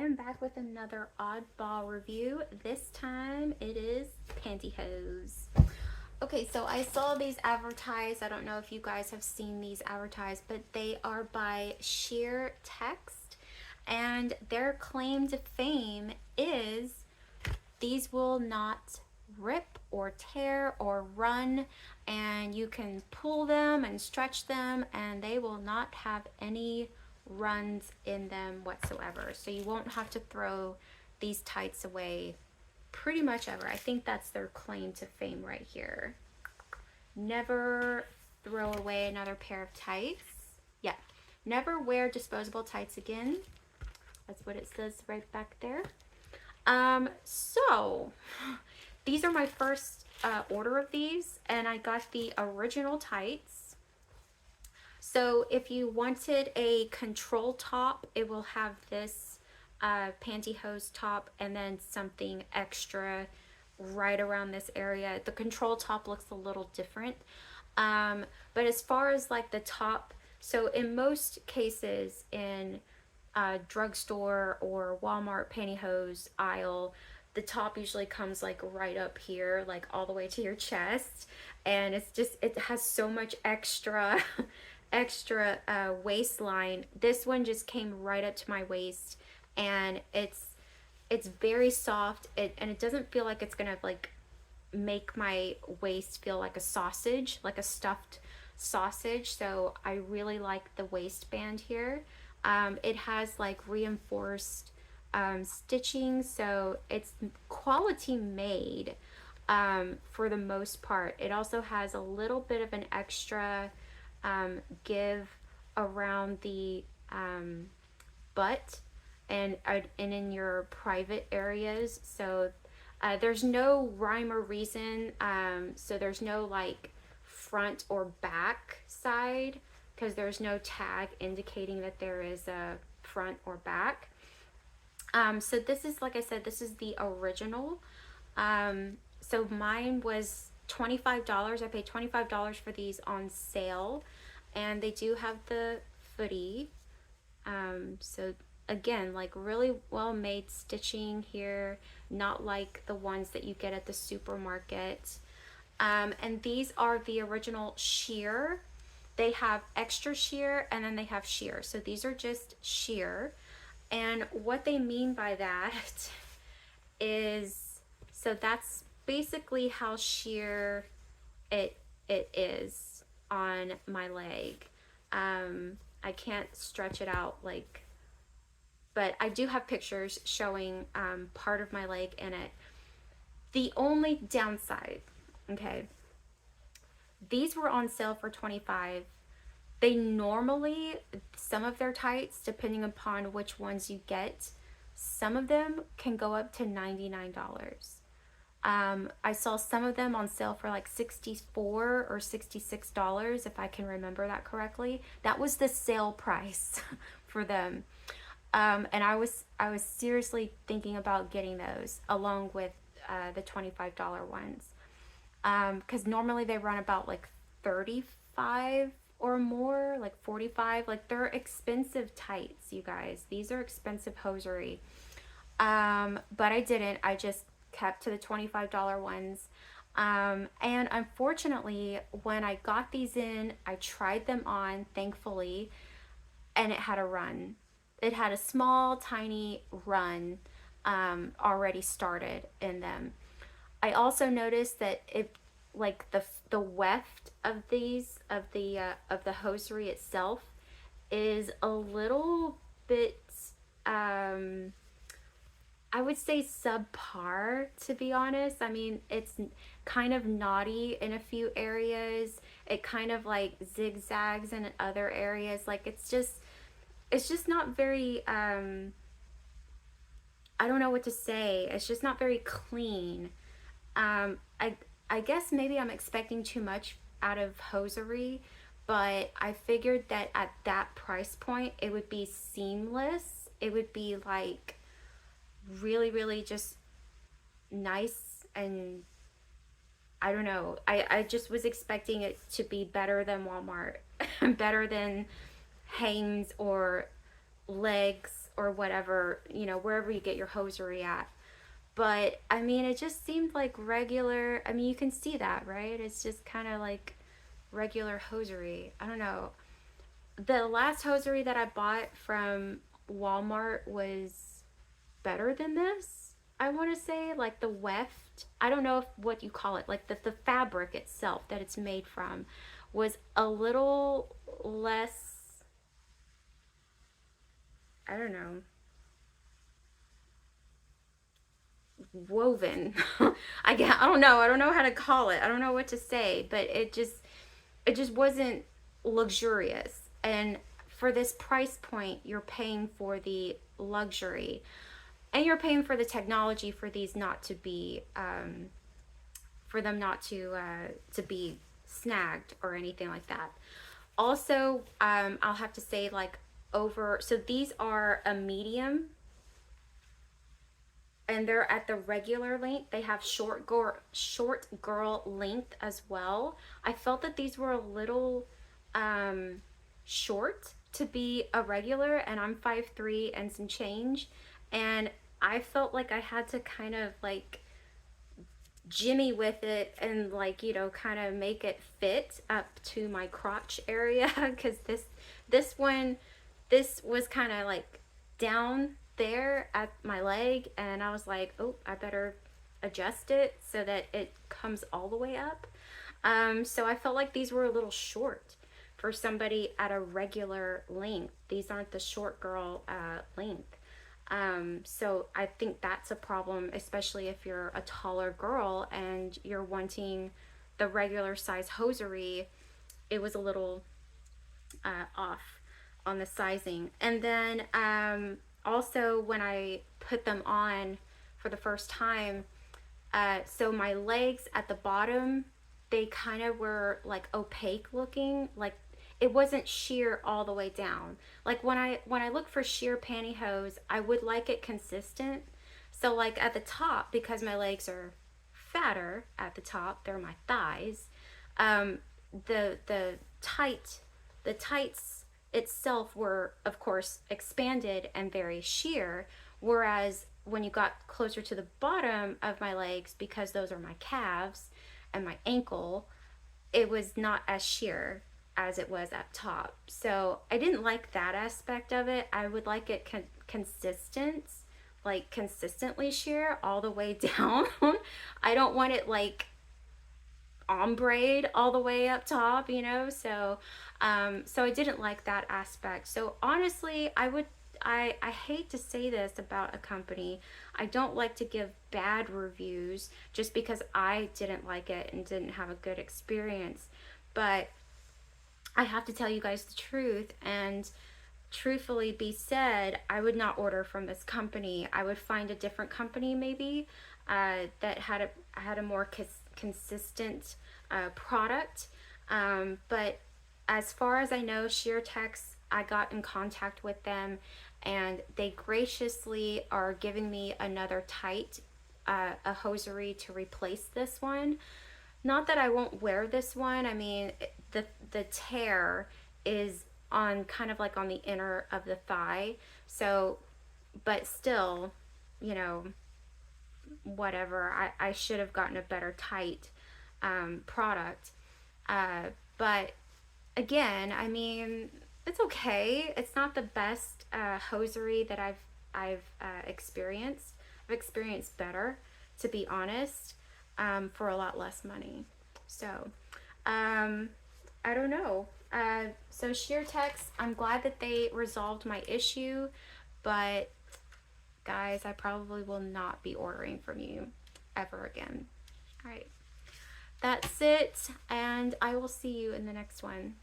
I'm back with another oddball review. This time it is pantyhose. Okay, so I saw these advertised. I don't know if you guys have seen these advertised, but they are by Sheertex, and their claim to fame is these will not rip or tear or run, and you can pull them and stretch them and they will not have any runs in them whatsoever. So you won't have to throw these tights away pretty much ever. I think that's their claim to fame right here. Never throw away another pair of tights. Yeah, never wear disposable tights again. That's what it says right back there. So these are my first order of these, and I got the original tights. So if you wanted a control top, it will have this pantyhose top and then something extra right around this area. The control top looks a little different. But as far as like the top, so in most cases in drugstore or Walmart pantyhose aisle, the top usually comes like right up here, like all the way to your chest, and it has so much extra waistline. This one just came right up to my waist, and it's very soft, and it doesn't feel like it's gonna like make my waist feel like a sausage, like a stuffed sausage. So I really like the waistband here. It has like reinforced stitching, so it's quality made for the most part. It also has a little bit of an extra give around the butt and in your private areas. So there's no rhyme or reason. So there's no like front or back side, because there's no tag indicating that there is a front or back. So this is, like I said, this is the original. So mine was $25. I paid $25 for these on sale, and they do have the footy. So again, like really well made stitching here, not like the ones that you get at the supermarket. And these are the original sheer. They have extra sheer and then they have sheer. So these are just sheer. And what they mean by that is, so that's basically how sheer it is on my leg. I can't stretch it out like, but I do have pictures showing part of my leg in it. The only downside, okay, these were on sale for $25. They normally, some of their tights, depending upon which ones you get, some of them can go up to $99. I saw some of them on sale for like $64 or $66, if I can remember that correctly. That was the sale price for them. And I was seriously thinking about getting those along with the $25 ones. Because normally they run about like 35 or more, like 45. Like, they're expensive tights, you guys. These are expensive hosiery. But I didn't. I just kept to the $25 ones. And unfortunately, when I got these in, I tried them on, thankfully, and it had a run. It had a small, tiny run already started in them. I also noticed that it, like the weft of these of the hosiery itself is a little bit I would say subpar, to be honest. I mean, it's kind of knotty in a few areas. It kind of like zigzags in other areas. Like, it's just not very I don't know what to say. It's just not very clean. I guess maybe I'm expecting too much out of hosiery, but I figured that at that price point, it would be seamless. It would be like really, really just nice, and I don't know. I just was expecting it to be better than Walmart, better than Hanes or Legs or whatever, you know, wherever you get your hosiery at. But I mean, it just seemed like regular. I mean, you can see that, right? It's just kind of like regular hosiery. I don't know. The last hosiery that I bought from Walmart was better than this. I want to say like the weft. I don't know if, what you call it. Like the fabric itself that it's made from was a little less, I don't know, woven. I don't know. I don't know how to call it. I don't know what to say, but it just wasn't luxurious. And for this price point, you're paying for the luxury, and you're paying for the technology for these not to be for them not to be snagged or anything like that. Also, I'll have to say, like, over, so these are a medium, and they're at the regular length. They have short girl length as well. I felt that these were a little short to be a regular, and I'm 5'3" and some change, and I felt like I had to kind of like jimmy with it and, like, you know, kind of make it fit up to my crotch area, because this was kind of like down there at my leg, and I was like, oh, I better adjust it so that it comes all the way up. So I felt like these were a little short for somebody at a regular length. These aren't the short girl length. So I think that's a problem, especially if you're a taller girl and you're wanting the regular size hosiery. It was a little off on the sizing. And then also when I put them on for the first time, so my legs at the bottom, they kind of were like opaque looking, like it wasn't sheer all the way down. Like when I look for sheer pantyhose, I would like it consistent. So like at the top, because my legs are fatter at the top, they're my thighs. The tights itself were, of course, expanded and very sheer, whereas when you got closer to the bottom of my legs, because those are my calves and my ankle, it was not as sheer as it was up top. So I didn't like that aspect of it. I would like it consistent, like consistently sheer all the way down. I don't want it like ombre all the way up top, you know. So so I didn't like that aspect. So honestly, I hate to say this about a company. I don't like to give bad reviews just because I didn't like it and didn't have a good experience. But I have to tell you guys the truth, and truthfully be said, I would not order from this company. I would find a different company maybe that had a more consistent product. But as far as I know, Sheertex, I got in contact with them, and they graciously are giving me another tight, a hosiery to replace this one. Not that I won't wear this one. I mean, the tear is on kind of like on the inner of the thigh. So, but still, you know, whatever. I should have gotten a better tight product. But again, I mean, it's okay. It's not the best hosiery that I've experienced. I've experienced better, to be honest, for a lot less money. So, I don't know. So Sheertex, I'm glad that they resolved my issue, but guys, I probably will not be ordering from you ever again. All right, that's it, and I will see you in the next one.